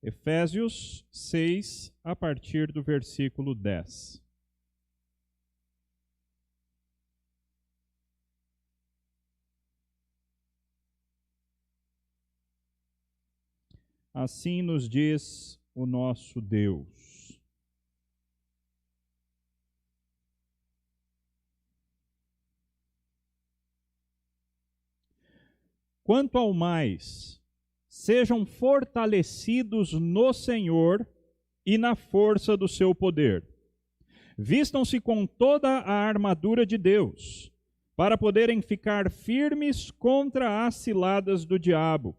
Efésios 6, a partir do versículo 10. Assim nos diz o nosso Deus. Quanto ao mais, sejam fortalecidos no Senhor e na força do seu poder. Vistam-se com toda a armadura de Deus, para poderem ficar firmes contra as ciladas do diabo.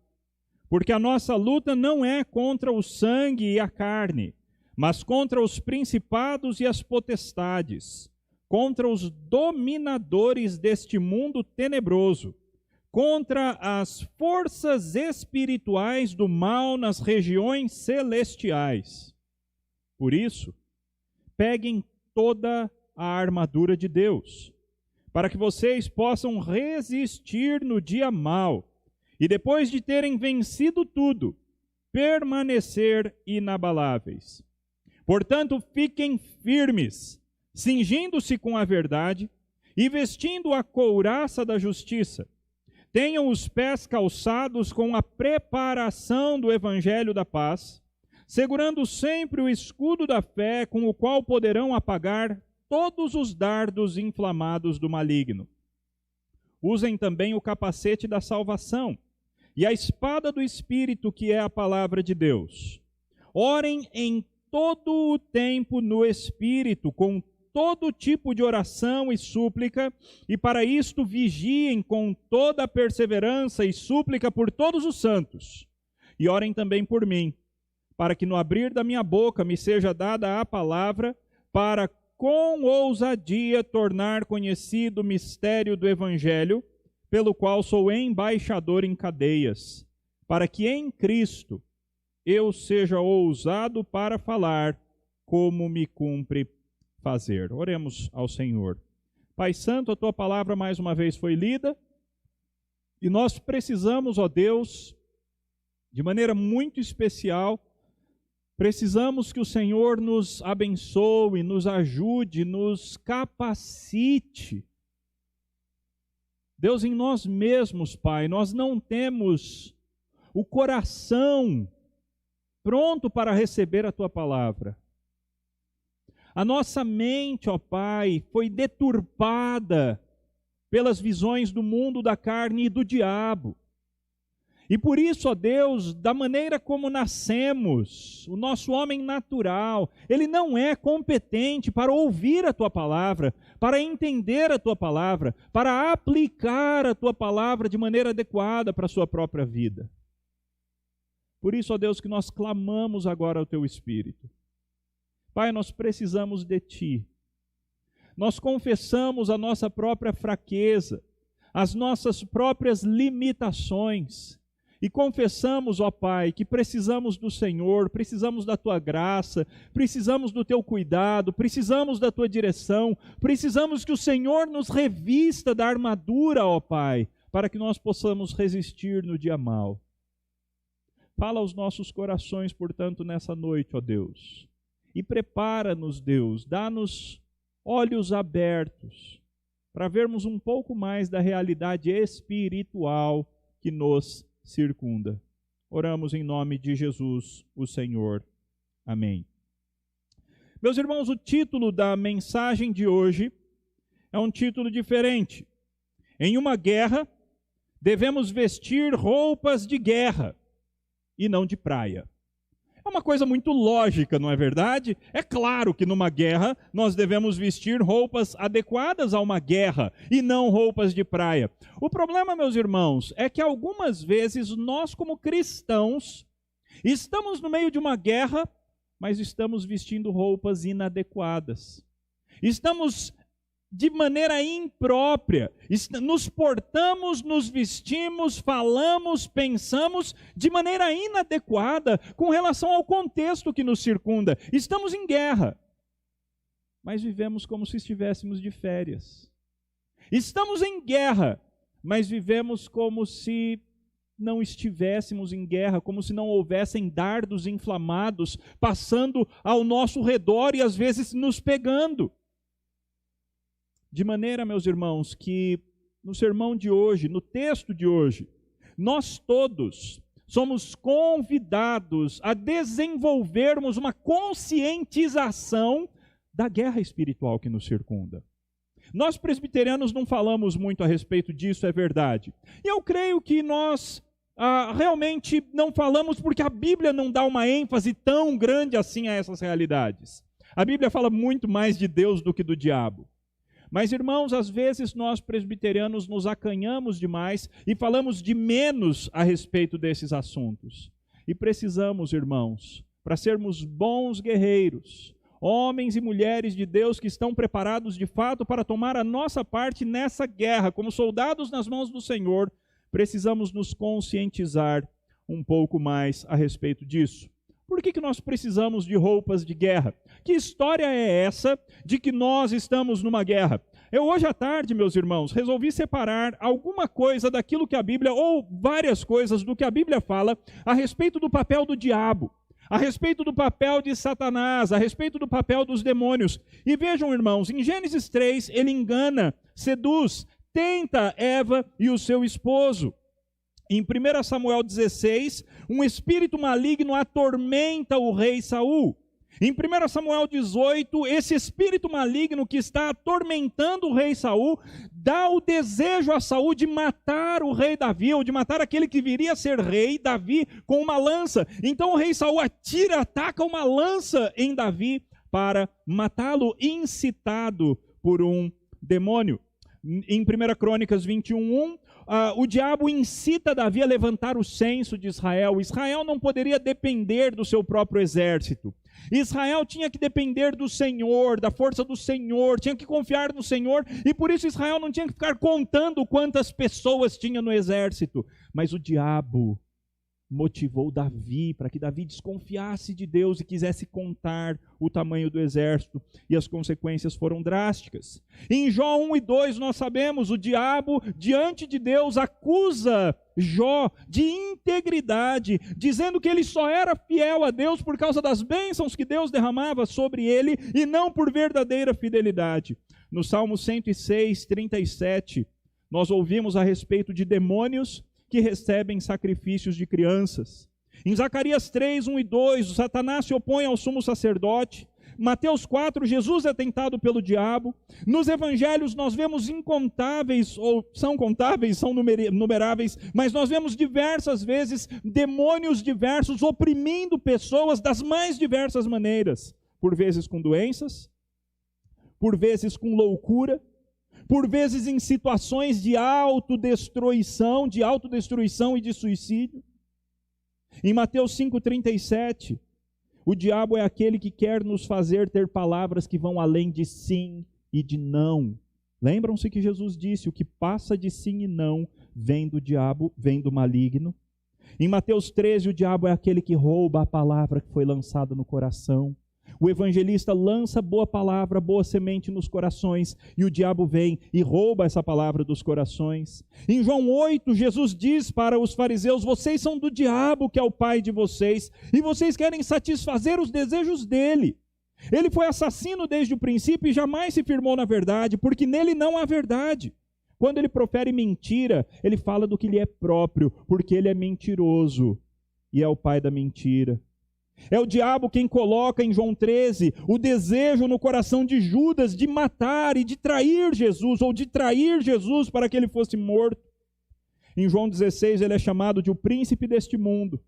Porque a nossa luta não é contra o sangue e a carne, mas contra os principados e as potestades, contra os dominadores deste mundo tenebroso, contra as forças espirituais do mal nas regiões celestiais. Por isso, peguem toda a armadura de Deus, para que vocês possam resistir no dia mau, e depois de terem vencido tudo, permanecer inabaláveis. Portanto, fiquem firmes, cingindo-se com a verdade e vestindo a couraça da justiça. Tenham os pés calçados com a preparação do evangelho da paz, segurando sempre o escudo da fé, com o qual poderão apagar todos os dardos inflamados do maligno. Usem também o capacete da salvação e a espada do Espírito, que é a palavra de Deus. Orem em todo o tempo no Espírito, com todo tipo de oração e súplica, e para isto vigiem com toda a perseverança e súplica por todos os santos. E orem também por mim, para que no abrir da minha boca me seja dada a palavra, para com ousadia tornar conhecido o mistério do Evangelho, pelo qual sou embaixador em cadeias, para que em Cristo eu seja ousado para falar como me cumpre fazer. Oremos ao Senhor. Pai Santo, a Tua palavra mais uma vez foi lida, e nós precisamos, ó Deus, de maneira muito especial, precisamos que o Senhor nos abençoe, nos ajude, nos capacite. Deus, em nós mesmos, Pai, nós não temos o coração pronto para receber a Tua palavra. A nossa mente, ó Pai, foi deturpada pelas visões do mundo, da carne e do diabo. E por isso, ó Deus, da maneira como nascemos, o nosso homem natural, ele não é competente para ouvir a Tua palavra, para entender a Tua palavra, para aplicar a Tua palavra de maneira adequada para a sua própria vida. Por isso, ó Deus, que nós clamamos agora ao Teu Espírito. Pai, nós precisamos de Ti. Nós confessamos a nossa própria fraqueza, as nossas próprias limitações. E confessamos, ó Pai, que precisamos do Senhor, precisamos da Tua graça, precisamos do Teu cuidado, precisamos da Tua direção, precisamos que o Senhor nos revista da armadura, ó Pai, para que nós possamos resistir no dia mau. Fala aos nossos corações, portanto, nessa noite, ó Deus, e prepara-nos, Deus, dá-nos olhos abertos, para vermos um pouco mais da realidade espiritual que nos circunda. Oramos em nome de Jesus, o Senhor. Amém. Meus irmãos, o título da mensagem de hoje é um título diferente. Em uma guerra, devemos vestir roupas de guerra e não de praia. É uma coisa muito lógica, não é verdade? É claro que numa guerra nós devemos vestir roupas adequadas a uma guerra e não roupas de praia. O problema, meus irmãos, é que algumas vezes nós, como cristãos, estamos no meio de uma guerra, mas estamos vestindo roupas inadequadas. Estamos de maneira imprópria, nos portamos, nos vestimos, falamos, pensamos de maneira inadequada com relação ao contexto que nos circunda. Estamos em guerra, mas vivemos como se estivéssemos de férias. Estamos em guerra, mas vivemos como se não estivéssemos em guerra, como se não houvessem dardos inflamados passando ao nosso redor e às vezes nos pegando. De maneira, meus irmãos, que no sermão de hoje, no texto de hoje, nós todos somos convidados a desenvolvermos uma conscientização da guerra espiritual que nos circunda. Nós presbiterianos não falamos muito a respeito disso, é verdade. E eu creio que nós realmente não falamos porque a Bíblia não dá uma ênfase tão grande assim a essas realidades. A Bíblia fala muito mais de Deus do que do diabo. Mas, irmãos, às vezes nós presbiterianos nos acanhamos demais e falamos de menos a respeito desses assuntos. E precisamos, irmãos, para sermos bons guerreiros, homens e mulheres de Deus que estão preparados de fato para tomar a nossa parte nessa guerra, como soldados nas mãos do Senhor, precisamos nos conscientizar um pouco mais a respeito disso. Por que nós precisamos de roupas de guerra? Que história é essa de que nós estamos numa guerra? Eu hoje à tarde, meus irmãos, resolvi separar alguma coisa daquilo que a Bíblia, ou várias coisas do que a Bíblia fala a respeito do papel do diabo, a respeito do papel de Satanás, a respeito do papel dos demônios. E vejam, irmãos, em Gênesis 3, ele engana, seduz, tenta Eva e o seu esposo. Em 1 Samuel 16, um espírito maligno atormenta o rei Saul. Em 1 Samuel 18, esse espírito maligno que está atormentando o rei Saul, dá o desejo a Saul de matar o rei Davi, ou de matar aquele que viria a ser rei, Davi, com uma lança. Então o rei Saul ataca uma lança em Davi para matá-lo, incitado por um demônio. Em 1 Crônicas 21:1, o diabo incita Davi a levantar o censo de Israel. Israel não poderia depender do seu próprio exército. Israel tinha que depender do Senhor, da força do Senhor, tinha que confiar no Senhor, e por isso Israel não tinha que ficar contando quantas pessoas tinha no exército. Mas o diabo motivou Davi para que Davi desconfiasse de Deus e quisesse contar o tamanho do exército, e as consequências foram drásticas. Em Jó 1:2 nós sabemos, o diabo diante de Deus acusa Jó de integridade, dizendo que ele só era fiel a Deus por causa das bênçãos que Deus derramava sobre ele e não por verdadeira fidelidade. No Salmo 106:37 nós ouvimos a respeito de demônios que recebem sacrifícios de crianças. Em Zacarias 3:1 e 2, o Satanás se opõe ao sumo sacerdote. Mateus 4, Jesus é tentado pelo diabo. Nos evangelhos nós vemos incontáveis, ou são contáveis, são numeráveis, mas nós vemos diversas vezes demônios diversos oprimindo pessoas das mais diversas maneiras. Por vezes com doenças, por vezes com loucura, por vezes em situações de autodestruição e de suicídio. Em Mateus 5:37, o diabo é aquele que quer nos fazer ter palavras que vão além de sim e de não. Lembram-se que Jesus disse, o que passa de sim e não vem do diabo, vem do maligno. Em Mateus 13, o diabo é aquele que rouba a palavra que foi lançada no coração. O evangelista lança boa palavra, boa semente nos corações, e o diabo vem e rouba essa palavra dos corações. Em João 8, Jesus diz para os fariseus, vocês são do diabo, que é o pai de vocês, e vocês querem satisfazer os desejos dele. Ele foi assassino desde o princípio e jamais se firmou na verdade, porque nele não há verdade. Quando ele profere mentira, ele fala do que lhe é próprio, porque ele é mentiroso e é o pai da mentira. É o diabo quem coloca em João 13 o desejo no coração de Judas de matar e de trair Jesus, ou de trair Jesus para que ele fosse morto. Em João 16 ele é chamado de o príncipe deste mundo.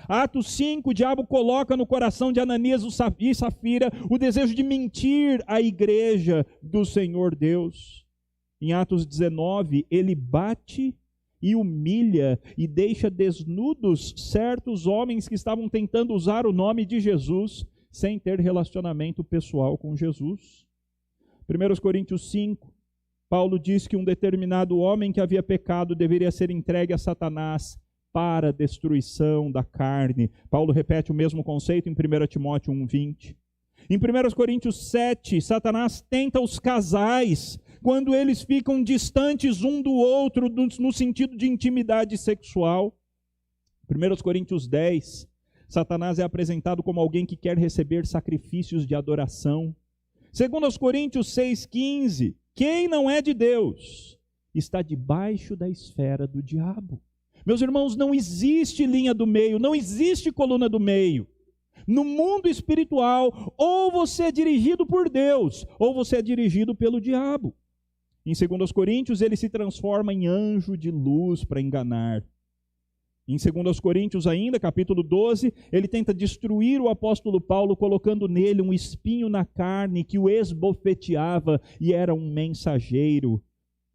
Atos 5, o diabo coloca no coração de Ananias e Safira o desejo de mentir à igreja do Senhor Deus. Em Atos 19, ele bate e humilha e deixa desnudos certos homens que estavam tentando usar o nome de Jesus sem ter relacionamento pessoal com Jesus. 1 Coríntios 5, Paulo diz que um determinado homem que havia pecado deveria ser entregue a Satanás para a destruição da carne. Paulo repete o mesmo conceito em 1 Timóteo 1:20. Em 1 Coríntios 7, Satanás tenta os casais quando eles ficam distantes um do outro no sentido de intimidade sexual. 1 Coríntios 10, Satanás é apresentado como alguém que quer receber sacrifícios de adoração. 2 Coríntios 6,15, quem não é de Deus está debaixo da esfera do diabo. Meus irmãos, não existe linha do meio, não existe coluna do meio. No mundo espiritual, ou você é dirigido por Deus, ou você é dirigido pelo diabo. Em 2 Coríntios, ele se transforma em anjo de luz para enganar. Em 2 Coríntios ainda, capítulo 12, ele tenta destruir o apóstolo Paulo, colocando nele um espinho na carne que o esbofeteava e era um mensageiro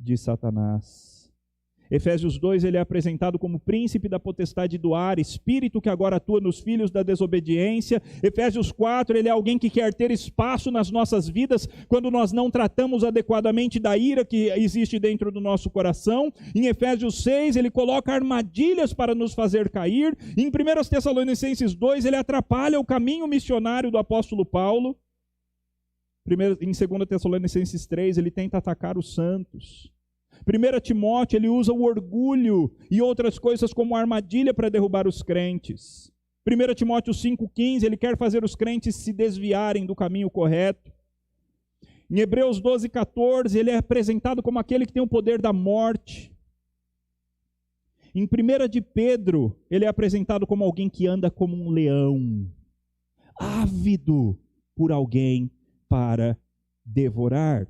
de Satanás. Efésios 2, ele é apresentado como príncipe da potestade do ar, espírito que agora atua nos filhos da desobediência. Efésios 4, ele é alguém que quer ter espaço nas nossas vidas quando nós não tratamos adequadamente da ira que existe dentro do nosso coração. Em Efésios 6, ele coloca armadilhas para nos fazer cair. Em 1 Tessalonicenses 2, ele atrapalha o caminho missionário do apóstolo Paulo. Em 2 Tessalonicenses 3, ele tenta atacar os santos. 1 Timóteo, ele usa o orgulho e outras coisas como armadilha para derrubar os crentes. 1 Timóteo 5,15, ele quer fazer os crentes se desviarem do caminho correto. Em Hebreus 12,14, ele é apresentado como aquele que tem o poder da morte. Em 1 de Pedro, ele é apresentado como alguém que anda como um leão, ávido por alguém para devorar.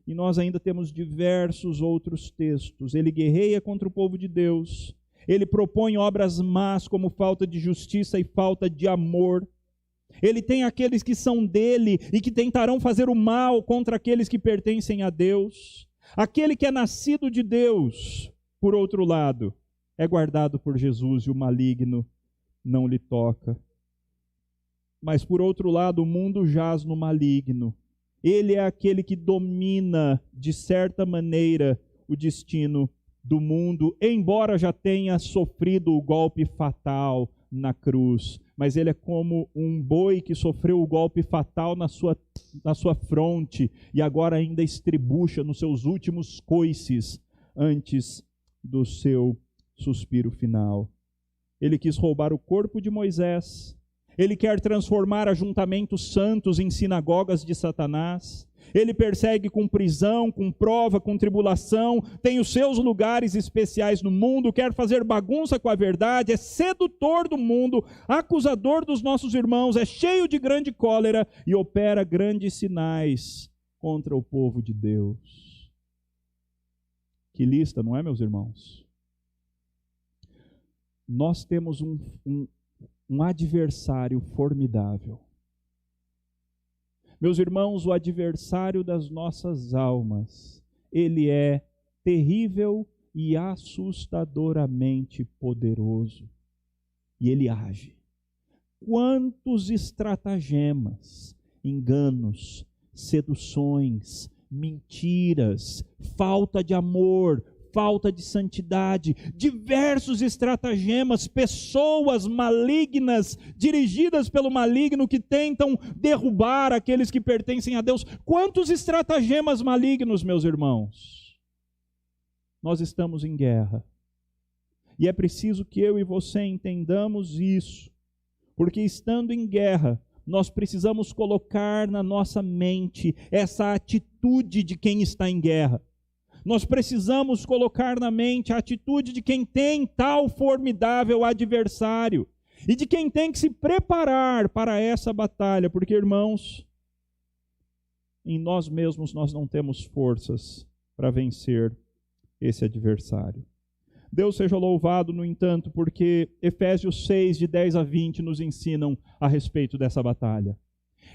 E nós ainda temos diversos outros textos. Ele guerreia contra o povo de Deus. Ele propõe obras más como falta de justiça e falta de amor. Ele tem aqueles que são dele e que tentarão fazer o mal contra aqueles que pertencem a Deus. Aquele que é nascido de Deus, por outro lado, é guardado por Jesus e o maligno não lhe toca. Mas por outro lado, o mundo jaz no maligno. Ele é aquele que domina, de certa maneira, o destino do mundo, embora já tenha sofrido o golpe fatal na cruz. Mas ele é como um boi que sofreu o golpe fatal na sua fronte e agora ainda estribucha nos seus últimos coices antes do seu suspiro final. Ele quis roubar o corpo de Moisés. Ele quer transformar ajuntamentos santos em sinagogas de Satanás. Ele persegue com prisão, com prova, com tribulação. Tem os seus lugares especiais no mundo. Quer fazer bagunça com a verdade. É sedutor do mundo, acusador dos nossos irmãos. É cheio de grande cólera e opera grandes sinais contra o povo de Deus. Que lista, não é, meus irmãos? Nós temos um adversário formidável. Meus irmãos, o adversário das nossas almas, ele é terrível e assustadoramente poderoso. E ele age. Quantos estratagemas, enganos, seduções, mentiras, falta de amor, falta de santidade, diversos estratagemas, pessoas malignas, dirigidas pelo maligno, que tentam derrubar aqueles que pertencem a Deus. Quantos estratagemas malignos, meus irmãos? Nós estamos em guerra. E é preciso que eu e você entendamos isso, porque estando em guerra, nós precisamos colocar na nossa mente essa atitude de quem está em guerra. Nós precisamos colocar na mente a atitude de quem tem tal formidável adversário e de quem tem que se preparar para essa batalha, porque, irmãos, em nós mesmos nós não temos forças para vencer esse adversário. Deus seja louvado, no entanto, porque Efésios 6, de 10 a 20, nos ensinam a respeito dessa batalha.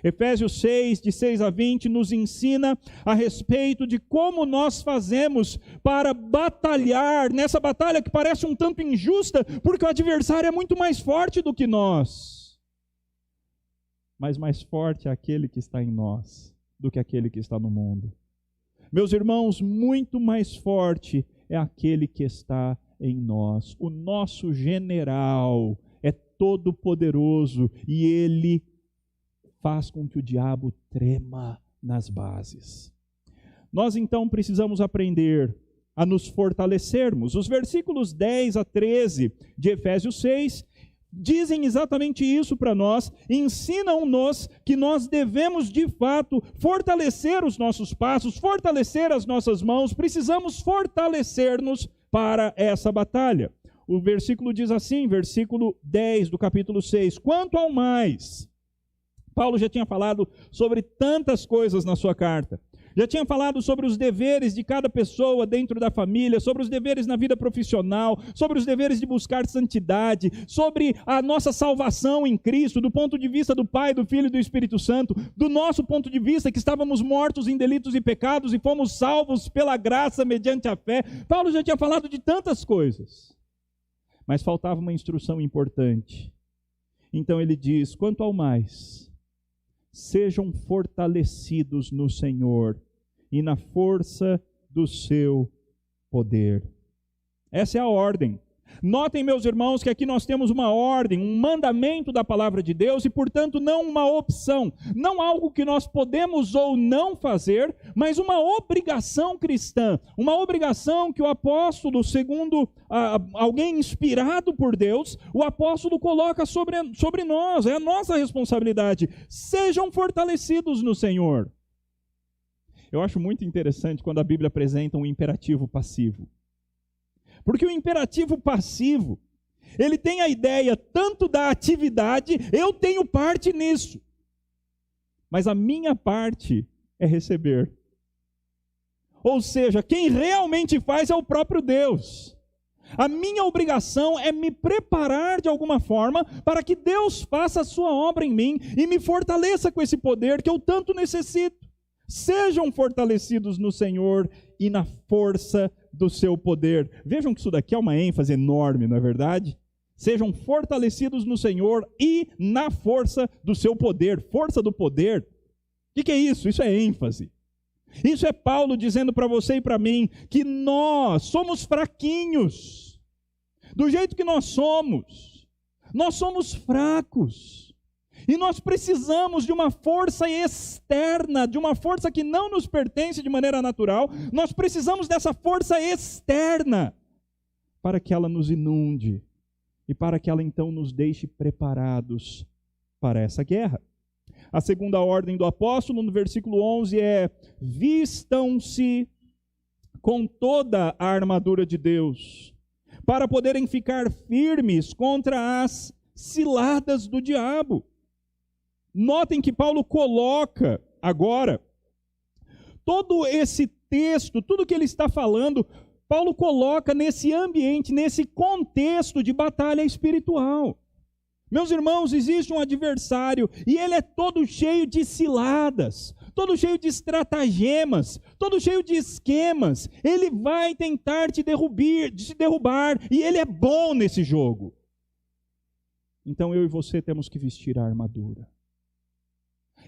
Efésios 6, de 6 a 20, nos ensina a respeito de como nós fazemos para batalhar nessa batalha que parece um tanto injusta, porque o adversário é muito mais forte do que nós. Mas mais forte é aquele que está em nós do que aquele que está no mundo. Meus irmãos, muito mais forte é aquele que está em nós. O nosso general é todo poderoso e ele faz com que o diabo trema nas bases. Nós então precisamos aprender a nos fortalecermos. Os versículos 10 a 13 de Efésios 6 dizem exatamente isso para nós, ensinam-nos que nós devemos de fato fortalecer os nossos passos, fortalecer as nossas mãos, precisamos fortalecer-nos para essa batalha. O versículo diz assim, versículo 10 do capítulo 6, quanto ao mais, Paulo já tinha falado sobre tantas coisas na sua carta. Já tinha falado sobre os deveres de cada pessoa dentro da família, sobre os deveres na vida profissional, sobre os deveres de buscar santidade, sobre a nossa salvação em Cristo, do ponto de vista do Pai, do Filho e do Espírito Santo, do nosso ponto de vista que estávamos mortos em delitos e pecados e fomos salvos pela graça mediante a fé. Paulo já tinha falado de tantas coisas, mas faltava uma instrução importante. Então ele diz, quanto ao mais, sejam fortalecidos no Senhor e na força do seu poder. Essa é a ordem. Notem, meus irmãos, que aqui nós temos uma ordem, um mandamento da palavra de Deus e, portanto, não uma opção, não algo que nós podemos ou não fazer, mas uma obrigação cristã, uma obrigação que o apóstolo, segundo alguém inspirado por Deus, o apóstolo coloca sobre nós, é a nossa responsabilidade. Sejam fortalecidos no Senhor. Eu acho muito interessante quando a Bíblia apresenta um imperativo passivo. Porque o imperativo passivo, ele tem a ideia tanto da atividade, eu tenho parte nisso. Mas a minha parte é receber. Ou seja, quem realmente faz é o próprio Deus. A minha obrigação é me preparar de alguma forma para que Deus faça a sua obra em mim e me fortaleça com esse poder que eu tanto necessito. Sejam fortalecidos no Senhor e na força do seu poder. Vejam que isso daqui é uma ênfase enorme, não é verdade? Sejam fortalecidos no Senhor e na força do seu poder. Força do poder. O que é isso? Isso é ênfase. Isso é Paulo dizendo para você e para mim que nós somos fraquinhos. Do jeito que nós somos fracos. E nós precisamos de uma força externa, de uma força que não nos pertence de maneira natural. Nós precisamos dessa força externa para que ela nos inunde e para que ela então nos deixe preparados para essa guerra. A segunda ordem do apóstolo, no versículo 11, é: vistam-se com toda a armadura de Deus, para poderem ficar firmes contra as ciladas do diabo. Notem que Paulo coloca agora todo esse texto, tudo que ele está falando, Paulo coloca nesse ambiente, nesse contexto de batalha espiritual. Meus irmãos, existe um adversário e ele é todo cheio de ciladas, todo cheio de estratagemas, todo cheio de esquemas. Ele vai tentar te derrubar e ele é bom nesse jogo. Então eu e você temos que vestir a armadura.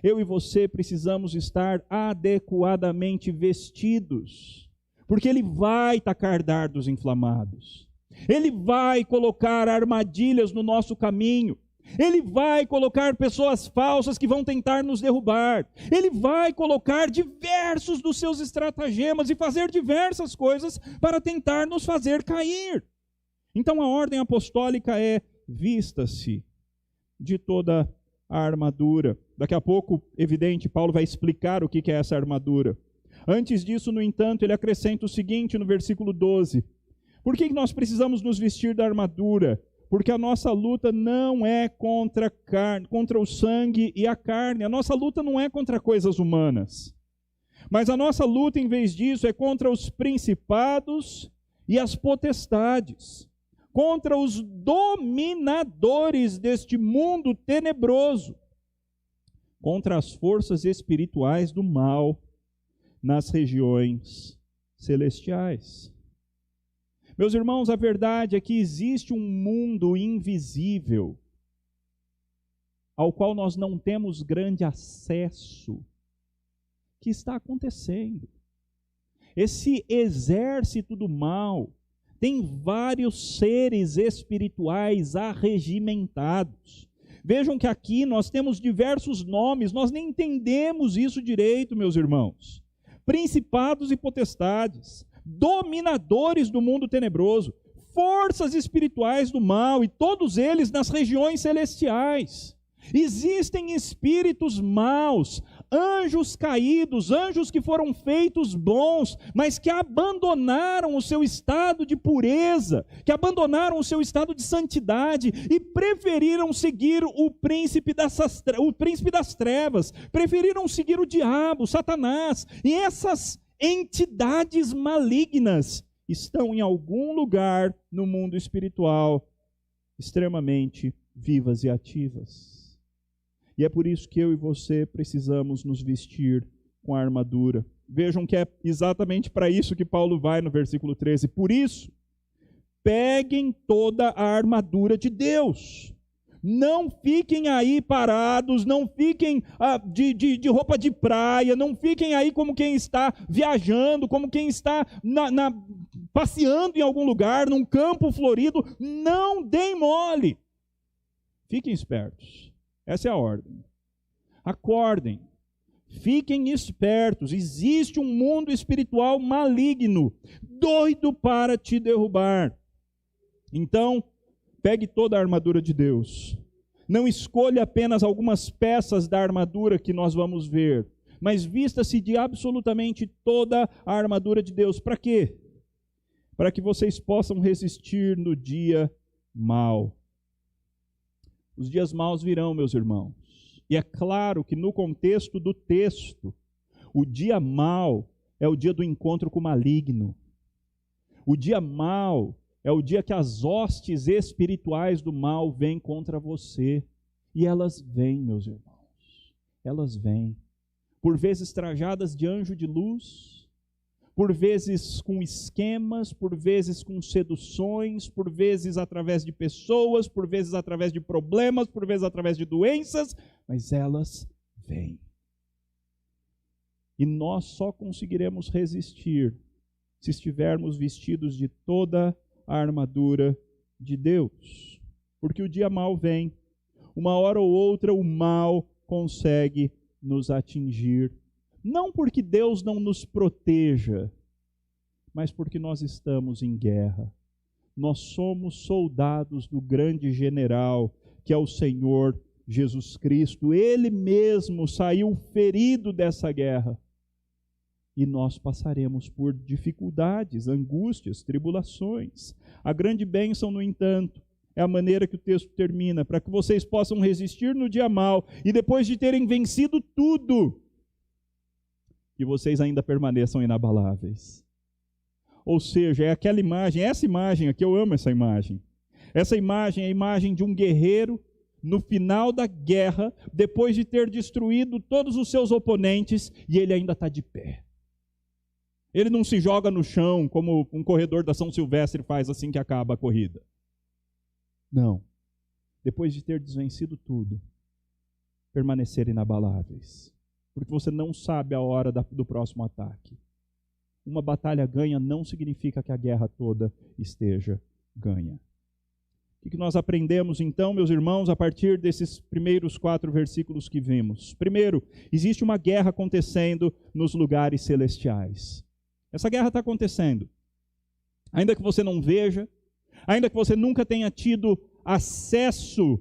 Eu e você precisamos estar adequadamente vestidos, porque ele vai tacar dardos inflamados, ele vai colocar armadilhas no nosso caminho, ele vai colocar pessoas falsas que vão tentar nos derrubar, ele vai colocar diversos dos seus estratagemas e fazer diversas coisas para tentar nos fazer cair. Então a ordem apostólica é: vista-se de toda a armadura. Daqui a pouco, evidente, Paulo vai explicar o que é essa armadura. Antes disso, no entanto, ele acrescenta o seguinte no versículo 12. Por que nós precisamos nos vestir da armadura? Porque a nossa luta não é contra o sangue e a carne. A nossa luta não é contra coisas humanas. Mas a nossa luta, em vez disso, é contra os principados e as potestades, contra os dominadores deste mundo tenebroso, contra as forças espirituais do mal nas regiões celestiais. Meus irmãos, a verdade é que existe um mundo invisível ao qual nós não temos grande acesso, que está acontecendo. Esse exército do mal tem vários seres espirituais arregimentados. Vejam que aqui nós temos diversos nomes, nós nem entendemos isso direito, meus irmãos. Principados e potestades, dominadores do mundo tenebroso, forças espirituais do mal, e todos eles nas regiões celestiais. Existem espíritos maus, anjos caídos, anjos que foram feitos bons, mas que abandonaram o seu estado de pureza, que abandonaram o seu estado de santidade e preferiram seguir o príncipe das trevas, preferiram seguir o diabo, Satanás, e essas entidades malignas estão em algum lugar no mundo espiritual, extremamente vivas e ativas. E é por isso que eu e você precisamos nos vestir com a armadura. Vejam que é exatamente para isso que Paulo vai no versículo 13. Por isso, peguem toda a armadura de Deus. Não fiquem aí parados, não fiquem de roupa de praia, não fiquem aí como quem está viajando, como quem está passeando em algum lugar, num campo florido. Não deem mole. Fiquem espertos. Essa é a ordem. Acordem. Fiquem espertos. Existe um mundo espiritual maligno, doido para te derrubar. Então, pegue toda a armadura de Deus. Não escolha apenas algumas peças da armadura que nós vamos ver, mas vista-se de absolutamente toda a armadura de Deus. Para quê? Para que vocês possam resistir no dia mau. Os dias maus virão, meus irmãos. E é claro que no contexto do texto, o dia mau é o dia do encontro com o maligno. O dia mau é o dia que as hostes espirituais do mal vêm contra você. E elas vêm, meus irmãos. Elas vêm. Por vezes trajadas de anjo de luz, por vezes com esquemas, por vezes com seduções, por vezes através de pessoas, por vezes através de problemas, por vezes através de doenças, mas elas vêm. E nós só conseguiremos resistir se estivermos vestidos de toda a armadura de Deus. Porque o dia mau vem, uma hora ou outra o mal consegue nos atingir. Não porque Deus não nos proteja, mas porque nós estamos em guerra. Nós somos soldados do grande general, que é o Senhor Jesus Cristo. Ele mesmo saiu ferido dessa guerra. E nós passaremos por dificuldades, angústias, tribulações. A grande bênção, no entanto, é a maneira que o texto termina, para que vocês possam resistir no dia mau, e depois de terem vencido tudo, que vocês ainda permaneçam inabaláveis. Ou seja, é aquela imagem, essa imagem aqui, eu amo essa imagem. Essa imagem é a imagem de um guerreiro no final da guerra, depois de ter destruído todos os seus oponentes, e ele ainda está de pé. Ele não se joga no chão como um corredor da São Silvestre faz assim que acaba a corrida. Não. Depois de ter desvencido tudo, permanecer inabaláveis. Porque você não sabe a hora do próximo ataque. Uma batalha ganha não significa que a guerra toda esteja ganha. O que nós aprendemos então, meus irmãos, a partir desses primeiros 4 versículos que vimos? Primeiro, existe uma guerra acontecendo nos lugares celestiais. Essa guerra está acontecendo. Ainda que você não veja, ainda que você nunca tenha tido acesso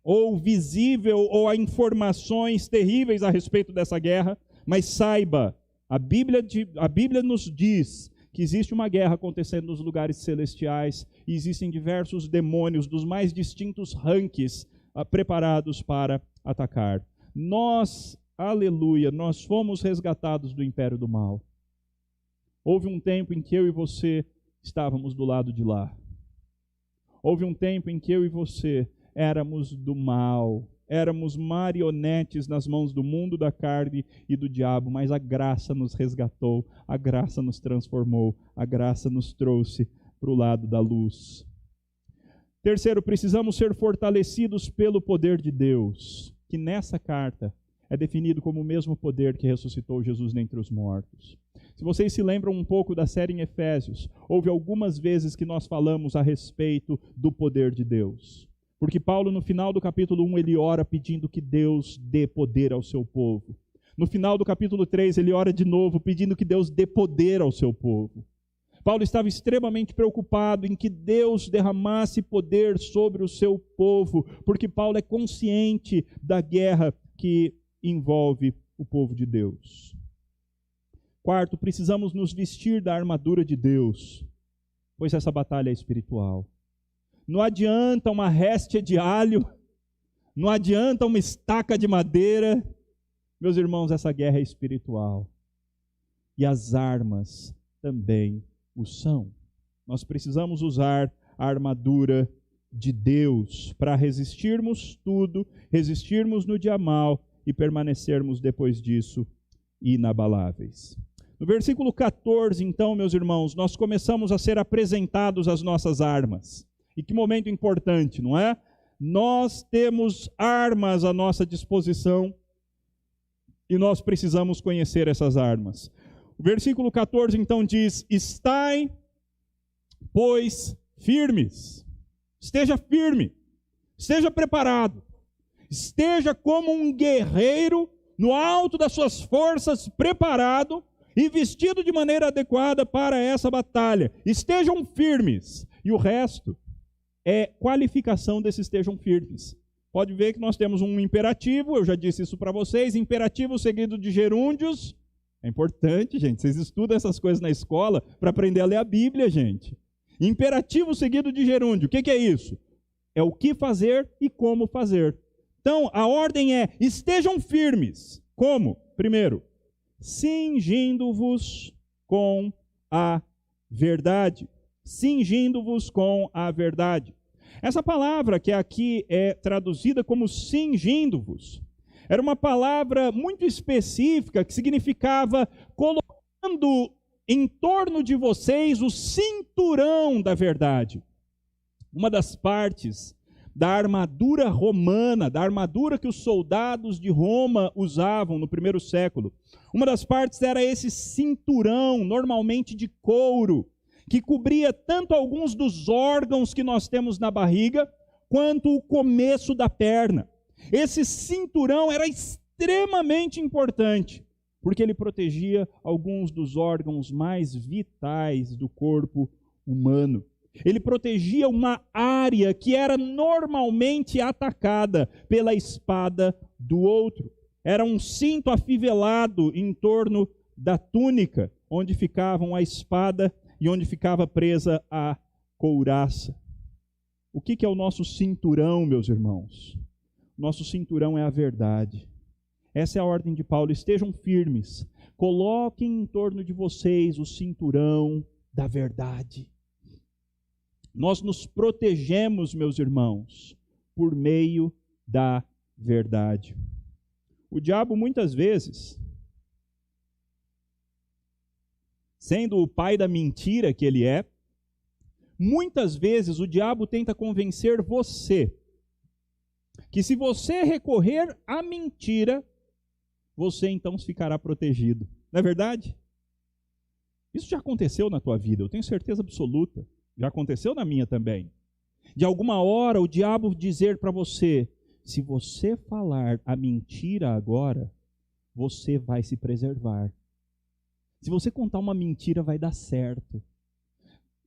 ou visível ou a informações terríveis a respeito dessa guerra, mas saiba, a Bíblia nos diz que existe uma guerra acontecendo nos lugares celestiais e existem diversos demônios dos mais distintos ranks preparados para atacar. Nós, aleluia, nós fomos resgatados do império do mal. Houve um tempo em que eu e você estávamos do lado de lá. Houve um tempo em que eu e você éramos do mal, éramos marionetes nas mãos do mundo, da carne e do diabo, mas a graça nos resgatou, a graça nos transformou, a graça nos trouxe para o lado da luz. Terceiro, precisamos ser fortalecidos pelo poder de Deus, que nessa carta é definido como o mesmo poder que ressuscitou Jesus dentre os mortos. Se vocês se lembram um pouco da série em Efésios, houve algumas vezes que nós falamos a respeito do poder de Deus. Porque Paulo, no final do capítulo 1, ele ora pedindo que Deus dê poder ao seu povo. No final do capítulo 3, ele ora de novo, pedindo que Deus dê poder ao seu povo. Paulo estava extremamente preocupado em que Deus derramasse poder sobre o seu povo, porque Paulo é consciente da guerra que envolve o povo de Deus. Quarto, precisamos nos vestir da armadura de Deus, pois essa batalha é espiritual. Não adianta uma réstia de alho, não adianta uma estaca de madeira. Meus irmãos, essa guerra é espiritual. E as armas também o são. Nós precisamos usar a armadura de Deus para resistirmos tudo, resistirmos no dia mal e permanecermos depois disso inabaláveis. No versículo 14, então, meus irmãos, nós começamos a ser apresentados as nossas armas. E que momento importante, não é? Nós temos armas à nossa disposição e nós precisamos conhecer essas armas. O versículo 14, então, diz: estai, pois, firmes. Esteja firme, esteja preparado, esteja como um guerreiro no alto das suas forças, preparado e vestido de maneira adequada para essa batalha. Estejam firmes. E o resto é qualificação desses estejam firmes. Pode ver que nós temos um imperativo, eu já disse isso para vocês, imperativo seguido de gerúndios. É importante, gente, vocês estudam essas coisas na escola para aprender a ler a Bíblia, gente. Imperativo seguido de gerúndio, o que é isso? É o que fazer e como fazer. Então, a ordem é, estejam firmes. Como? Primeiro, cingindo-vos com a verdade. Cingindo-vos com a verdade. Essa palavra que aqui é traduzida como cingindo-vos, era uma palavra muito específica que significava colocando em torno de vocês o cinturão da verdade. Uma das partes da armadura romana, da armadura que os soldados de Roma usavam no primeiro século, uma das partes era esse cinturão, normalmente de couro, que cobria tanto alguns dos órgãos que nós temos na barriga, quanto o começo da perna. Esse cinturão era extremamente importante, porque ele protegia alguns dos órgãos mais vitais do corpo humano. Ele protegia uma área que era normalmente atacada pela espada do outro. Era um cinto afivelado em torno da túnica, onde ficavam a espada e onde ficava presa a couraça. O que é o nosso cinturão, meus irmãos? Nosso cinturão é a verdade. Essa é a ordem de Paulo. Estejam firmes. Coloquem em torno de vocês o cinturão da verdade. Nós nos protegemos, meus irmãos, por meio da verdade. O diabo, muitas vezes, sendo o pai da mentira que ele é, muitas vezes o diabo tenta convencer você que se você recorrer à mentira, você então ficará protegido. Não é verdade? Isso já aconteceu na tua vida, eu tenho certeza absoluta. Já aconteceu na minha também. De alguma hora o diabo dizer para você, se você falar a mentira agora, você vai se preservar. Se você contar uma mentira, vai dar certo.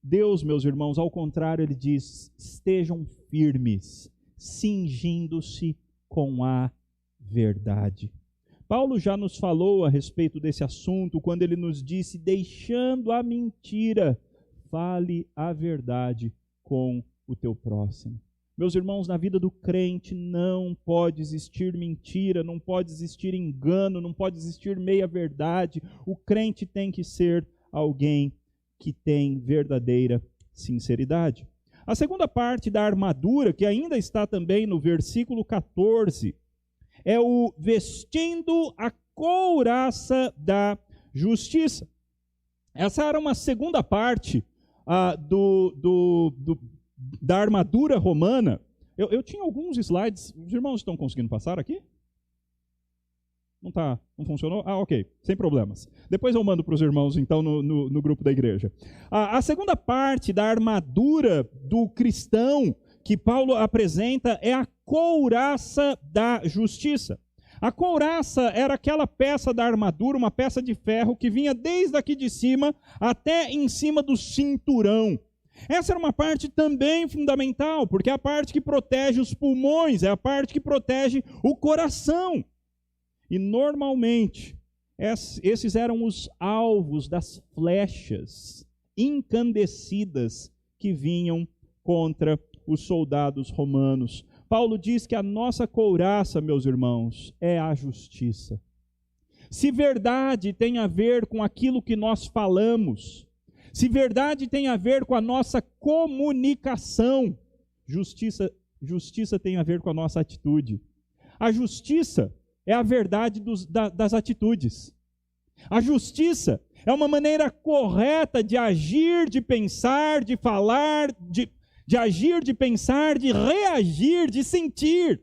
Deus, meus irmãos, ao contrário, ele diz, estejam firmes, cingindo-se com a verdade. Paulo já nos falou a respeito desse assunto, quando ele nos disse, deixando a mentira, fale a verdade com o teu próximo. Meus irmãos, na vida do crente não pode existir mentira, não pode existir engano, não pode existir meia-verdade. O crente tem que ser alguém que tem verdadeira sinceridade. A segunda parte da armadura, que ainda está também no versículo 14, é o vestindo a couraça da justiça. Essa era uma segunda parte da armadura romana. Eu tinha alguns slides, os irmãos estão conseguindo passar aqui? Não funcionou? Ok, sem problemas. Depois eu mando para os irmãos, então, no grupo da igreja. A segunda parte da armadura do cristão que Paulo apresenta é a couraça da justiça. A couraça era aquela peça da armadura, uma peça de ferro que vinha desde aqui de cima até em cima do cinturão. Essa era uma parte também fundamental, porque é a parte que protege os pulmões, é a parte que protege o coração. E normalmente, esses eram os alvos das flechas incandescidas que vinham contra os soldados romanos. Paulo diz que a nossa couraça, meus irmãos, é a justiça. Se verdade tem a ver com aquilo que nós falamos, se verdade tem a ver com a nossa comunicação, justiça tem a ver com a nossa atitude. A justiça é a verdade das atitudes. A justiça é uma maneira correta de agir, de pensar, de falar, de agir, de pensar, de reagir, de sentir.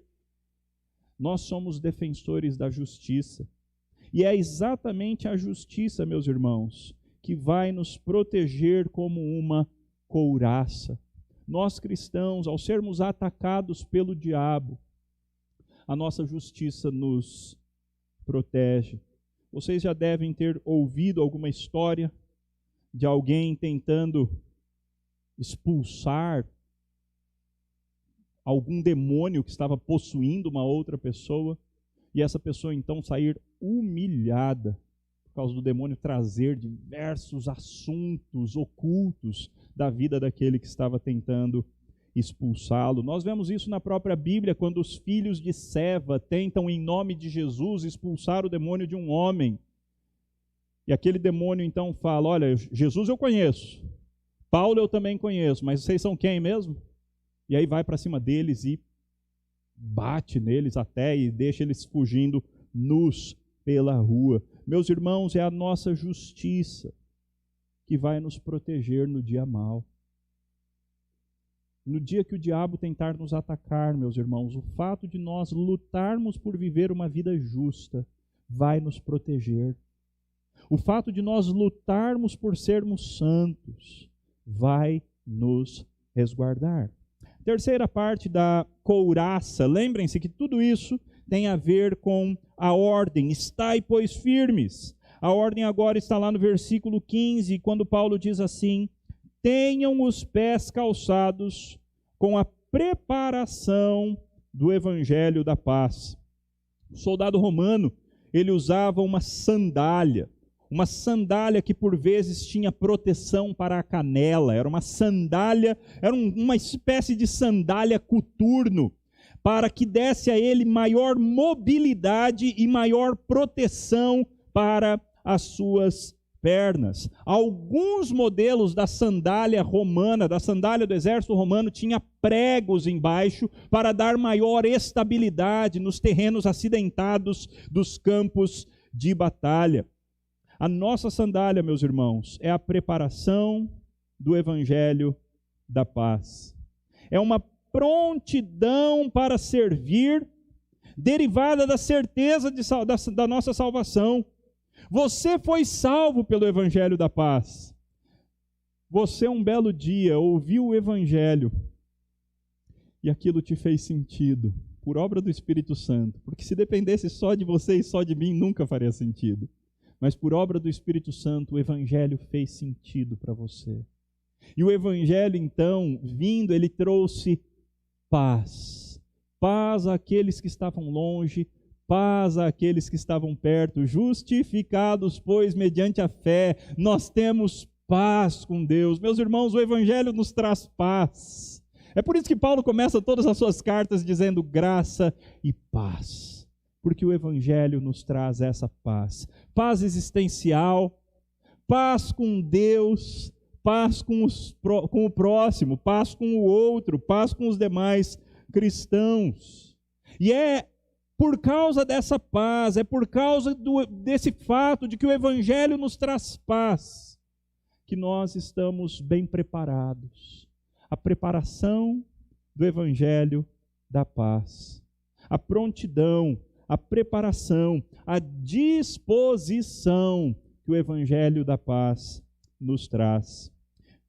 Nós somos defensores da justiça. E é exatamente a justiça, meus irmãos, que vai nos proteger como uma couraça. Nós cristãos, ao sermos atacados pelo diabo, a nossa justiça nos protege. Vocês já devem ter ouvido alguma história de alguém tentando expulsar algum demônio que estava possuindo uma outra pessoa, e essa pessoa então sair humilhada por causa do demônio trazer diversos assuntos ocultos da vida daquele que estava tentando expulsá-lo. Nós vemos isso na própria Bíblia, quando os filhos de Seva tentam, em nome de Jesus, expulsar o demônio de um homem. E aquele demônio então fala: olha, Jesus eu conheço, Paulo eu também conheço, mas vocês são quem mesmo? E aí vai para cima deles e bate neles até e deixa eles fugindo nus pela rua. Meus irmãos, é a nossa justiça que vai nos proteger no dia mau. No dia que o diabo tentar nos atacar, meus irmãos, o fato de nós lutarmos por viver uma vida justa vai nos proteger. O fato de nós lutarmos por sermos santos vai nos resguardar. Terceira parte da couraça, lembrem-se que tudo isso tem a ver com a ordem. Estai, pois, firmes. A ordem agora está lá no versículo 15, quando Paulo diz assim: tenham os pés calçados com a preparação do evangelho da paz. O soldado romano, ele usava uma sandália que por vezes tinha proteção para a canela, era uma sandália, era uma espécie de sandália coturno, para que desse a ele maior mobilidade e maior proteção para as suas pernas. Alguns modelos da sandália romana, da sandália do exército romano, tinha pregos embaixo para dar maior estabilidade nos terrenos acidentados dos campos de batalha. A nossa sandália, meus irmãos, é a preparação do evangelho da paz. É uma prontidão para servir, derivada da certeza da nossa salvação. Você foi salvo pelo evangelho da paz. Você, um belo dia, ouviu o evangelho e aquilo te fez sentido, por obra do Espírito Santo. Porque se dependesse só de você e só de mim, nunca faria sentido. Mas por obra do Espírito Santo, o evangelho fez sentido para você. E o evangelho, então, vindo, ele trouxe paz. Paz àqueles que estavam longe, paz àqueles que estavam perto. Justificados, pois, mediante a fé, nós temos paz com Deus. Meus irmãos, o evangelho nos traz paz. É por isso que Paulo começa todas as suas cartas dizendo graça e paz. Porque o evangelho nos traz essa paz. Paz existencial, paz com Deus, paz com o próximo, paz com o outro, paz com os demais cristãos. E é por causa dessa paz, é por causa desse fato de que o evangelho nos traz paz, que nós estamos bem preparados. A preparação do evangelho da paz. A prontidão, a preparação, a disposição que o evangelho da paz nos traz.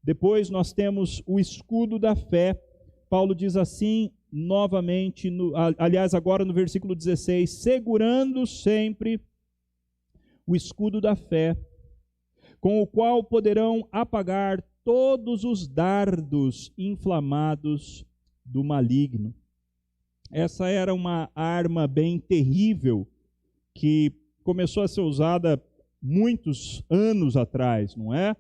Depois nós temos o escudo da fé. Paulo diz assim novamente, aliás, agora no versículo 16, segurando sempre o escudo da fé, com o qual poderão apagar todos os dardos inflamados do maligno. Essa era uma arma bem terrível, que começou a ser usada muitos anos atrás, não é?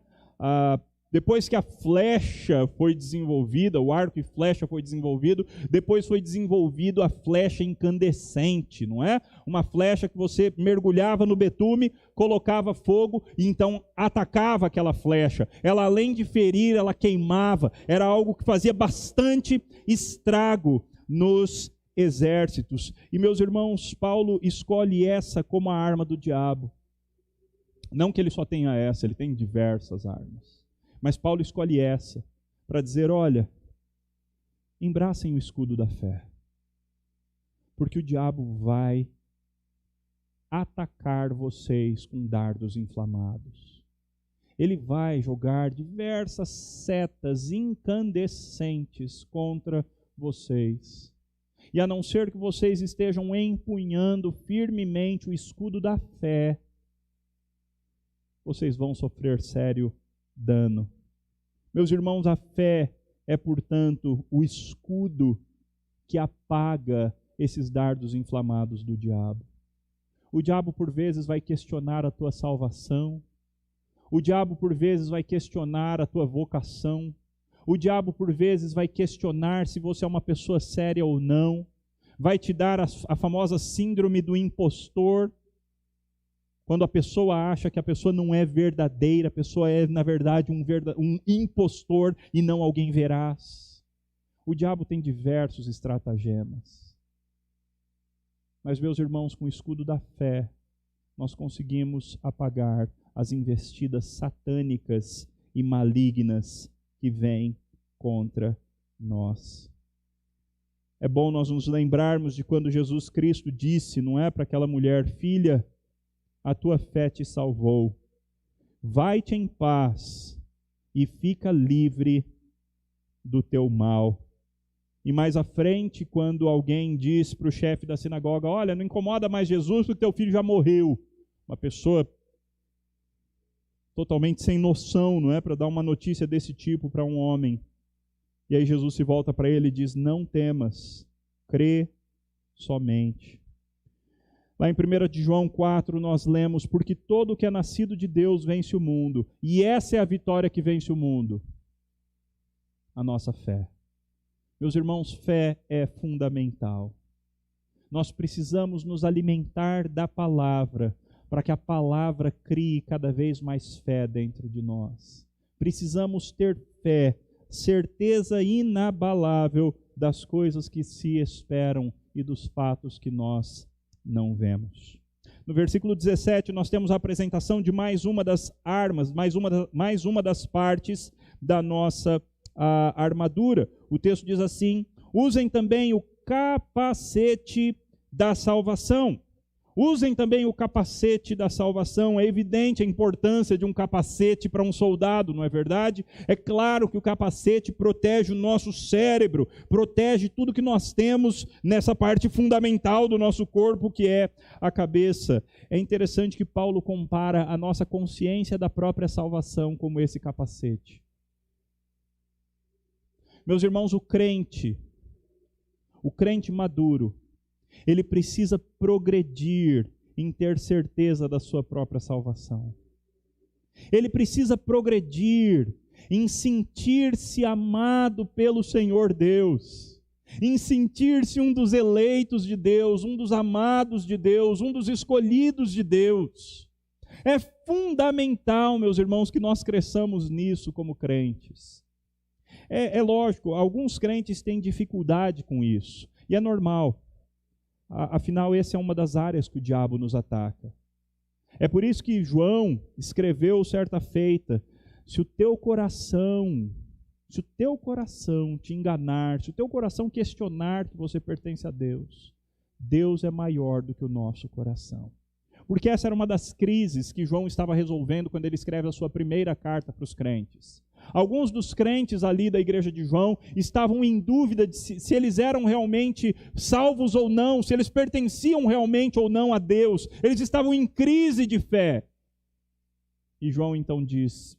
Depois que a flecha foi desenvolvida, o arco e flecha foi desenvolvido, depois foi desenvolvido a flecha incandescente, não é? Uma flecha que você mergulhava no betume, colocava fogo e então atacava aquela flecha. Ela, além de ferir, ela queimava. Era algo que fazia bastante estrago nos exércitos. E, meus irmãos, Paulo escolhe essa como a arma do diabo. Não que ele só tenha essa, ele tem diversas armas. Mas Paulo escolhe essa para dizer, olha, embracem o escudo da fé. Porque o diabo vai atacar vocês com dardos inflamados. Ele vai jogar diversas setas incandescentes contra vocês. E a não ser que vocês estejam empunhando firmemente o escudo da fé, vocês vão sofrer sério dano. Meus irmãos, a fé é, portanto, o escudo que apaga esses dardos inflamados do diabo. O diabo, por vezes, vai questionar a tua salvação. O diabo, por vezes, vai questionar a tua vocação. O diabo, por vezes, vai questionar se você é uma pessoa séria ou não. Vai te dar a famosa síndrome do impostor. Quando a pessoa acha que a pessoa não é verdadeira, a pessoa é, na verdade, um impostor e não alguém veraz. O diabo tem diversos estratagemas. Mas, meus irmãos, com o escudo da fé, nós conseguimos apagar as investidas satânicas e malignas que vêm contra nós. É bom nós nos lembrarmos de quando Jesus Cristo disse, não é, para aquela mulher, filha, a tua fé te salvou. Vai-te em paz e fica livre do teu mal. E mais à frente, quando alguém diz para o chefe da sinagoga, olha, não incomoda mais Jesus porque teu filho já morreu. Uma pessoa totalmente sem noção, não é, para dar uma notícia desse tipo para um homem. E aí Jesus se volta para ele e diz, não temas, crê somente. Lá em 1 de João 4 nós lemos, porque todo o que é nascido de Deus vence o mundo. E essa é a vitória que vence o mundo. A nossa fé. Meus irmãos, fé é fundamental. Nós precisamos nos alimentar da palavra, para que a palavra crie cada vez mais fé dentro de nós. Precisamos ter fé, certeza inabalável das coisas que se esperam e dos fatos que nós não vemos. No versículo 17, nós temos a apresentação de mais uma das armas, mais uma das partes da nossa armadura. O texto diz assim, usem também o capacete da salvação. Usem também o capacete da salvação. É evidente a importância de um capacete para um soldado, não é verdade? É claro que o capacete protege o nosso cérebro, protege tudo que nós temos nessa parte fundamental do nosso corpo, que é a cabeça. É interessante que Paulo compara a nossa consciência da própria salvação como esse capacete. Meus irmãos, o crente maduro, ele precisa progredir em ter certeza da sua própria salvação. Ele precisa progredir em sentir-se amado pelo Senhor Deus, em sentir-se um dos eleitos de Deus, um dos amados de Deus, um dos escolhidos de Deus. É fundamental, meus irmãos, que nós cresçamos nisso como crentes. É lógico, alguns crentes têm dificuldade com isso, e é normal. Afinal, essa é uma das áreas que o diabo nos ataca. É por isso que João escreveu certa feita, se o teu coração te enganar, se o teu coração questionar que você pertence a Deus, Deus é maior do que o nosso coração. Porque essa era uma das crises que João estava resolvendo quando ele escreve a sua primeira carta para os crentes. Alguns dos crentes ali da igreja de João estavam em dúvida de se eles eram realmente salvos ou não, se eles pertenciam realmente ou não a Deus. Eles estavam em crise de fé. E João então diz: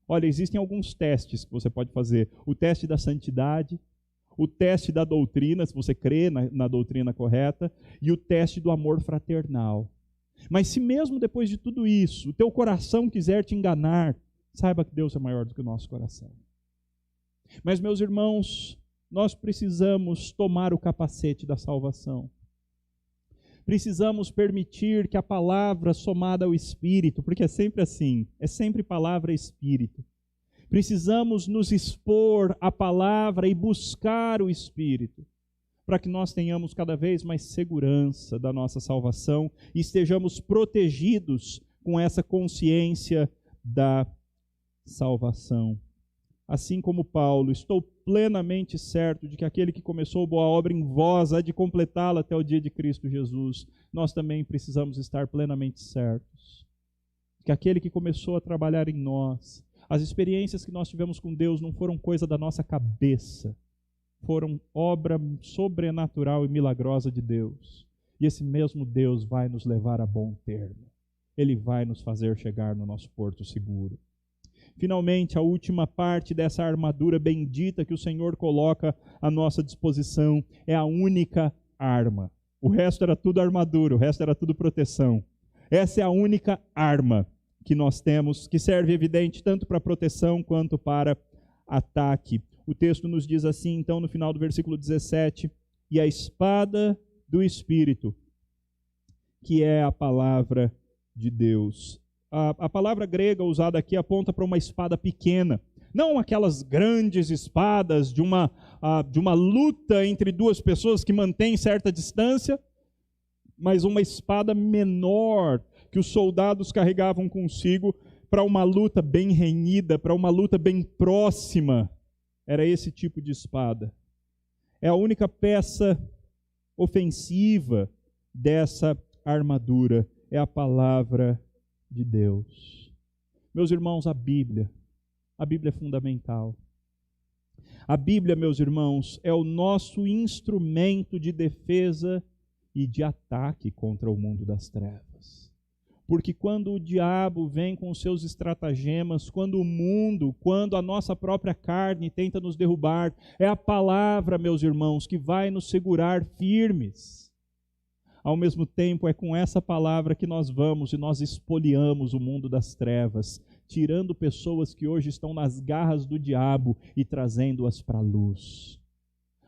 olha, existem alguns testes que você pode fazer. O teste da santidade, o teste da doutrina, se você crê na doutrina correta, e o teste do amor fraternal. Mas se mesmo depois de tudo isso, o teu coração quiser te enganar, saiba que Deus é maior do que o nosso coração. Mas, meus irmãos, nós precisamos tomar o capacete da salvação. Precisamos permitir que a palavra somada ao Espírito, porque é sempre assim, é sempre palavra e Espírito. Precisamos nos expor à palavra e buscar o Espírito, para que nós tenhamos cada vez mais segurança da nossa salvação e estejamos protegidos com essa consciência da salvação. Assim como Paulo, estou plenamente certo de que aquele que começou boa obra em vós há de completá-la até o dia de Cristo Jesus. Nós também precisamos estar plenamente certos que aquele que começou a trabalhar em nós, as experiências que nós tivemos com Deus não foram coisa da nossa cabeça, foram obra sobrenatural e milagrosa de Deus. E esse mesmo Deus vai nos levar a bom termo. Ele vai nos fazer chegar no nosso porto seguro. Finalmente, a última parte dessa armadura bendita que o Senhor coloca à nossa disposição é a única arma. O resto era tudo armadura, o resto era tudo proteção. Essa é a única arma que nós temos, que serve, evidente, tanto para proteção quanto para ataque. O texto nos diz assim, então, no final do versículo 17, e a espada do Espírito, que é a palavra de Deus. A palavra grega usada aqui aponta para uma espada pequena, não aquelas grandes espadas de uma luta entre duas pessoas que mantêm certa distância, mas uma espada menor que os soldados carregavam consigo para uma luta bem renhida, para uma luta bem próxima. Era esse tipo de espada. É a única peça ofensiva dessa armadura, é a palavra de Deus. Meus irmãos, a Bíblia é fundamental. A Bíblia, meus irmãos, é o nosso instrumento de defesa e de ataque contra o mundo das trevas. Porque quando o diabo vem com seus estratagemas, quando o mundo, quando a nossa própria carne tenta nos derrubar, é a palavra, meus irmãos, que vai nos segurar firmes. Ao mesmo tempo, é com essa palavra que nós vamos e nós espoliamos o mundo das trevas, tirando pessoas que hoje estão nas garras do diabo e trazendo-as para a luz.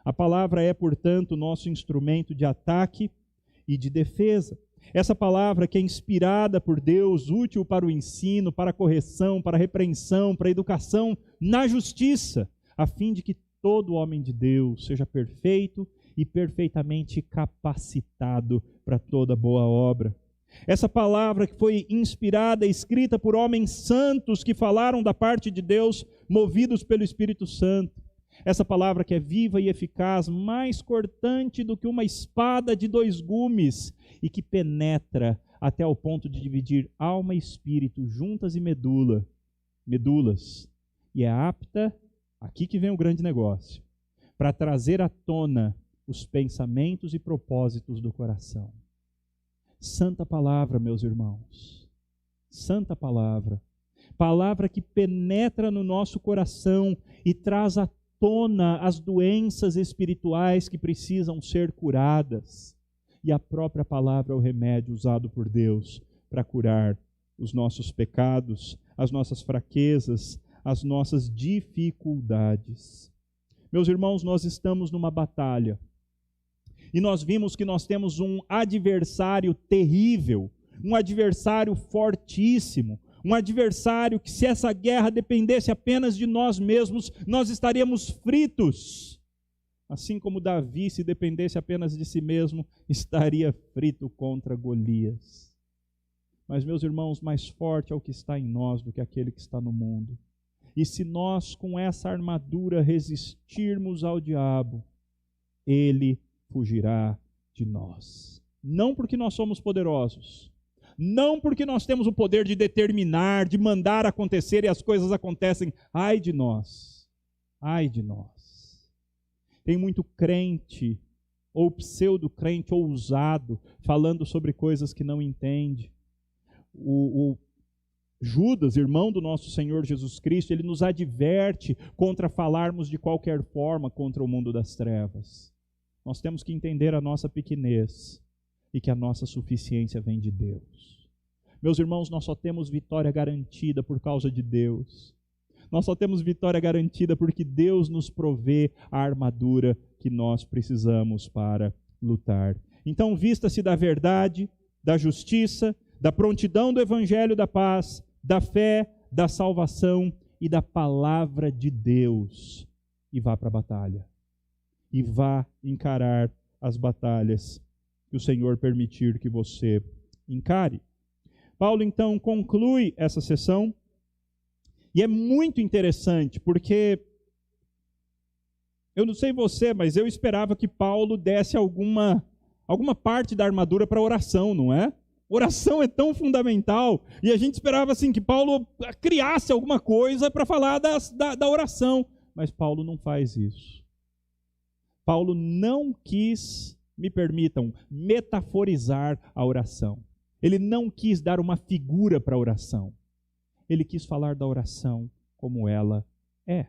A palavra é, portanto, nosso instrumento de ataque e de defesa. Essa palavra que é inspirada por Deus, útil para o ensino, para a correção, para a repreensão, para a educação na justiça, a fim de que todo homem de Deus seja perfeito e perfeitamente capacitado para toda boa obra. Essa palavra que foi inspirada, escrita por homens santos que falaram da parte de Deus, movidos pelo Espírito Santo. Essa palavra que é viva e eficaz, mais cortante do que uma espada de 2 gumes, e que penetra até o ponto de dividir alma e espírito, juntas e medulas, e é apta, aqui que vem o grande negócio, para trazer à tona os pensamentos e propósitos do coração. Santa palavra, meus irmãos, santa palavra, palavra que penetra no nosso coração e traz à tona as doenças espirituais que precisam ser curadas. E a própria palavra é o remédio usado por Deus para curar os nossos pecados, as nossas fraquezas, as nossas dificuldades. Meus irmãos, nós estamos numa batalha. E nós vimos que nós temos um adversário terrível, um adversário fortíssimo, um adversário que, se essa guerra dependesse apenas de nós mesmos, nós estaríamos fritos. Assim como Davi, se dependesse apenas de si mesmo, estaria frito contra Golias. Mas, meus irmãos, mais forte é o que está em nós do que aquele que está no mundo. E se nós, com essa armadura, resistirmos ao diabo, ele fugirá de nós. Não porque nós somos poderosos, não porque nós temos o poder de determinar, de mandar acontecer e as coisas acontecem. Ai de nós, ai de nós. Tem muito crente, ou pseudo-crente ousado, falando sobre coisas que não entende. O Judas, irmão do nosso Senhor Jesus Cristo, ele nos adverte contra falarmos de qualquer forma contra o mundo das trevas. Nós temos que entender a nossa pequenez e que a nossa suficiência vem de Deus. Meus irmãos, nós só temos vitória garantida por causa de Deus. Nós só temos vitória garantida porque Deus nos provê a armadura que nós precisamos para lutar. Então, vista-se da verdade, da justiça, da prontidão do evangelho da paz, da fé, da salvação e da palavra de Deus. E vá para a batalha. E vá encarar as batalhas que o Senhor permitir que você encare. Paulo, então, conclui essa sessão. E é muito interessante, porque eu não sei você, mas eu esperava que Paulo desse alguma parte da armadura para oração, não é? Oração é tão fundamental, e a gente esperava assim que Paulo criasse alguma coisa para falar da oração, mas Paulo não faz isso. Paulo não quis, me permitam, metaforizar a oração. Ele não quis dar uma figura para a oração. Ele quis falar da oração como ela é.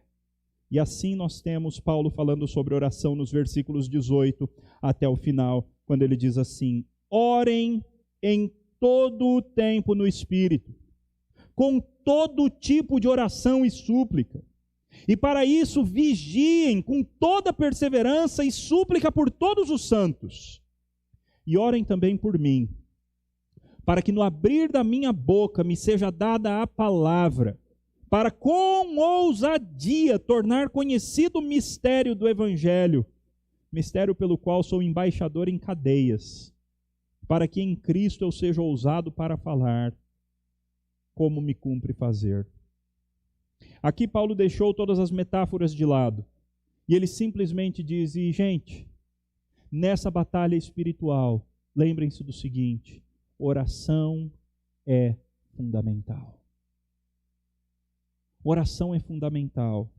E assim nós temos Paulo falando sobre oração nos versículos 18 até o final, quando ele diz assim: orem em todo o tempo no Espírito, com todo tipo de oração e súplica. E para isso vigiem com toda perseverança e súplica por todos os santos. E orem também por mim, para que no abrir da minha boca me seja dada a palavra, para com ousadia tornar conhecido o mistério do Evangelho, mistério pelo qual sou embaixador em cadeias, para que em Cristo eu seja ousado para falar, como me cumpre fazer. Aqui Paulo deixou todas as metáforas de lado, e ele simplesmente diz: e gente, nessa batalha espiritual, lembrem-se do seguinte: oração é fundamental. Oração é fundamental.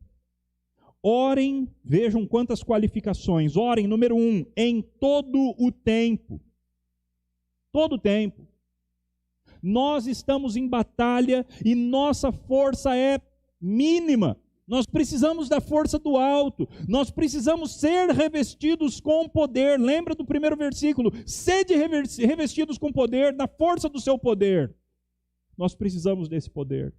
Orem, vejam quantas qualificações. Orem, número 1, em todo o tempo. Todo o tempo. Nós estamos em batalha e nossa força é mínima. Nós precisamos da força do alto. Nós precisamos ser revestidos com poder. Lembra do primeiro versículo? Sede revestidos com poder, da força do seu poder. Nós precisamos desse poder.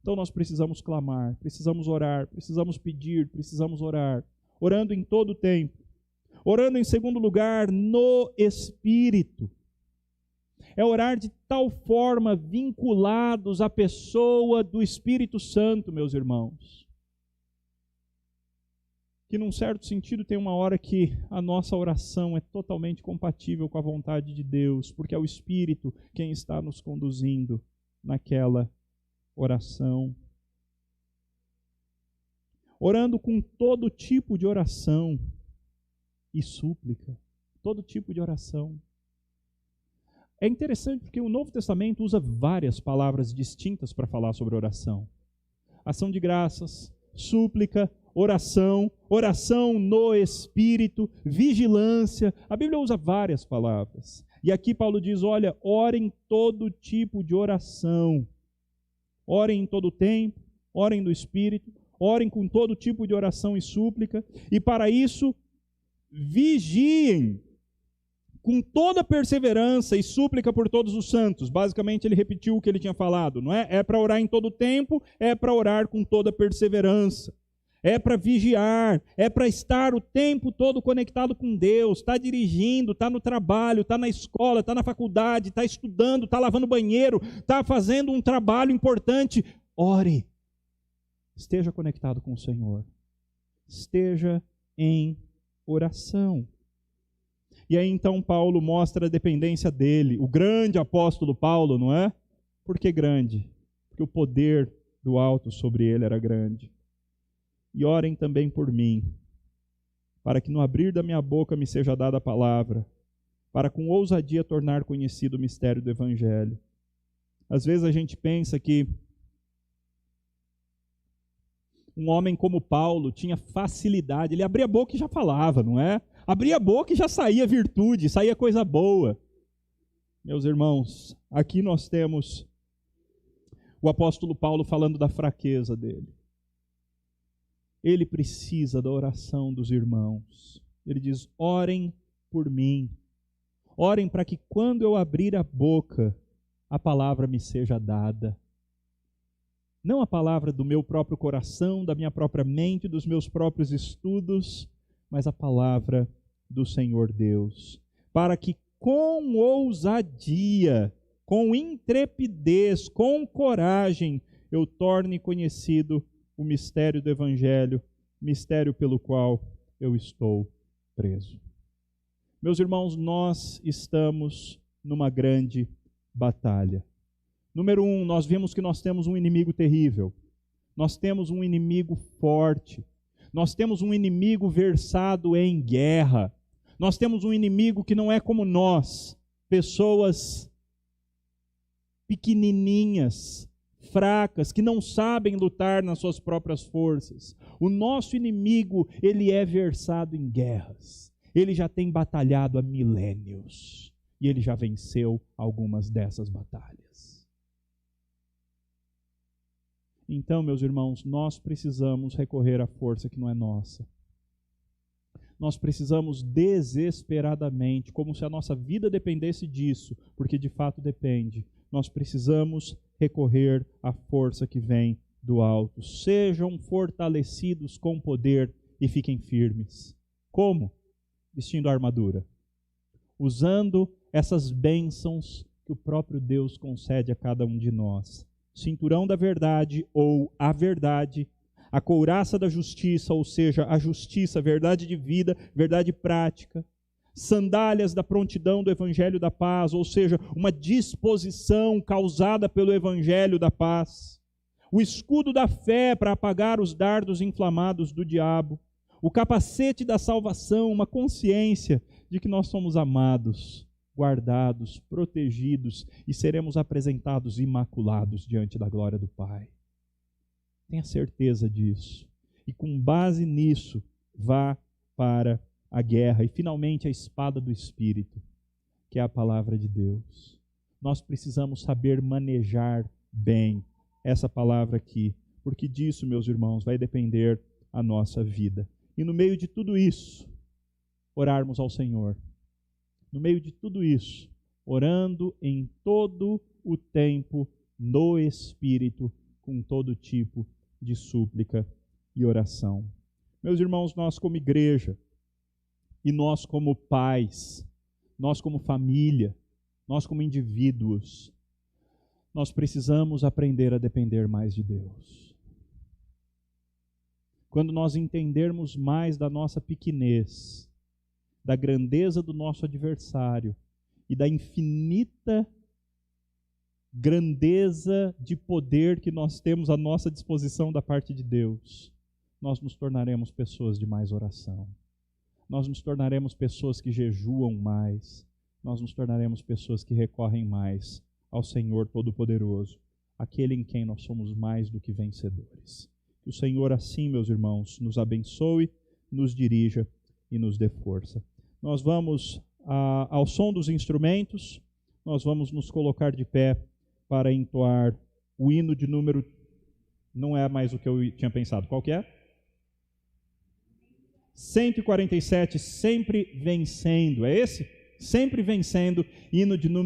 Então nós precisamos clamar, precisamos orar, precisamos pedir, precisamos orar. Orando em todo o tempo. Orando em segundo lugar, no Espírito. É orar de tal forma vinculados à pessoa do Espírito Santo, meus irmãos. Que num certo sentido tem uma hora que a nossa oração é totalmente compatível com a vontade de Deus, porque é o Espírito quem está nos conduzindo naquela oração. Orando com todo tipo de oração e súplica, todo tipo de oração. É interessante porque o Novo Testamento usa várias palavras distintas para falar sobre oração. Ação de graças, súplica, oração, oração no Espírito, vigilância. A Bíblia usa várias palavras. E aqui Paulo diz, olha, orem todo tipo de oração. Orem em todo tempo, orem no Espírito, orem com todo tipo de oração e súplica. E para isso, vigiem com toda perseverança e súplica por todos os santos. Basicamente ele repetiu o que ele tinha falado, não é? É para orar em todo tempo, é para orar com toda perseverança. É para vigiar, é para estar o tempo todo conectado com Deus, está dirigindo, está no trabalho, está na escola, está na faculdade, está estudando, está lavando banheiro, está fazendo um trabalho importante. Ore, esteja conectado com o Senhor, esteja em oração. E aí então Paulo mostra a dependência dele, o grande apóstolo Paulo, não é? Por que grande? Porque o poder do alto sobre ele era grande. E orem também por mim, para que no abrir da minha boca me seja dada a palavra, para com ousadia tornar conhecido o mistério do Evangelho, Às vezes a gente pensa que um homem como Paulo tinha facilidade, ele abria a boca e já falava, não é? Abria a boca e já saía virtude, saía coisa boa. Meus irmãos, aqui nós temos o apóstolo Paulo falando da fraqueza dele. Ele precisa da oração dos irmãos. Ele diz: orem por mim. Orem para que quando eu abrir a boca, a palavra me seja dada. Não a palavra do meu próprio coração, da minha própria mente, dos meus próprios estudos, mas a palavra do Senhor Deus. Para que com ousadia, com intrepidez, com coragem, eu torne conhecido o mistério do Evangelho, mistério pelo qual eu estou preso. Meus irmãos, nós estamos numa grande batalha. Número 1, nós vimos que nós temos um inimigo terrível. Nós temos um inimigo forte. Nós temos um inimigo versado em guerra. Nós temos um inimigo que não é como nós, pessoas pequenininhas, fracas, que não sabem lutar nas suas próprias forças. O nosso inimigo, ele é versado em guerras. Ele já tem batalhado há milênios. E ele já venceu algumas dessas batalhas. Então, meus irmãos, nós precisamos recorrer à força que não é nossa. Nós precisamos desesperadamente, como se a nossa vida dependesse disso, porque de fato depende, nós precisamos recorrer à força que vem do alto. Sejam fortalecidos com poder e fiquem firmes. Como? Vestindo a armadura. Usando essas bênçãos que o próprio Deus concede a cada um de nós. Cinturão da verdade, ou a verdade, a couraça da justiça, ou seja, a justiça, verdade de vida, verdade prática, sandálias da prontidão do Evangelho da paz, ou seja, uma disposição causada pelo Evangelho da paz, o escudo da fé para apagar os dardos inflamados do diabo, o capacete da salvação, uma consciência de que nós somos amados, guardados, protegidos e seremos apresentados imaculados diante da glória do Pai. Tenha certeza disso. E com base nisso, vá para a guerra. E finalmente a espada do Espírito, que é a palavra de Deus. Nós precisamos saber manejar bem essa palavra aqui, porque disso, meus irmãos, vai depender a nossa vida. E no meio de tudo isso, orarmos ao Senhor. No meio de tudo isso, orando em todo o tempo no Espírito, com todo tipo de súplica e oração. Meus irmãos, nós como igreja, e nós como pais, nós como família, nós como indivíduos, nós precisamos aprender a depender mais de Deus. Quando nós entendermos mais da nossa pequenez, da grandeza do nosso adversário e da infinita grandeza de poder que nós temos à nossa disposição da parte de Deus, nós nos tornaremos pessoas de mais oração. Nós nos tornaremos pessoas que jejuam mais. Nós nos tornaremos pessoas que recorrem mais ao Senhor Todo-Poderoso, aquele em quem nós somos mais do que vencedores. Que o Senhor assim, meus irmãos, nos abençoe, nos dirija e nos dê força. Nós vamos, ao som dos instrumentos, nós vamos nos colocar de pé para entoar o hino de número... Não é mais o que eu tinha pensado. Qual que é? 147, sempre vencendo. É esse? Sempre vencendo, hino de número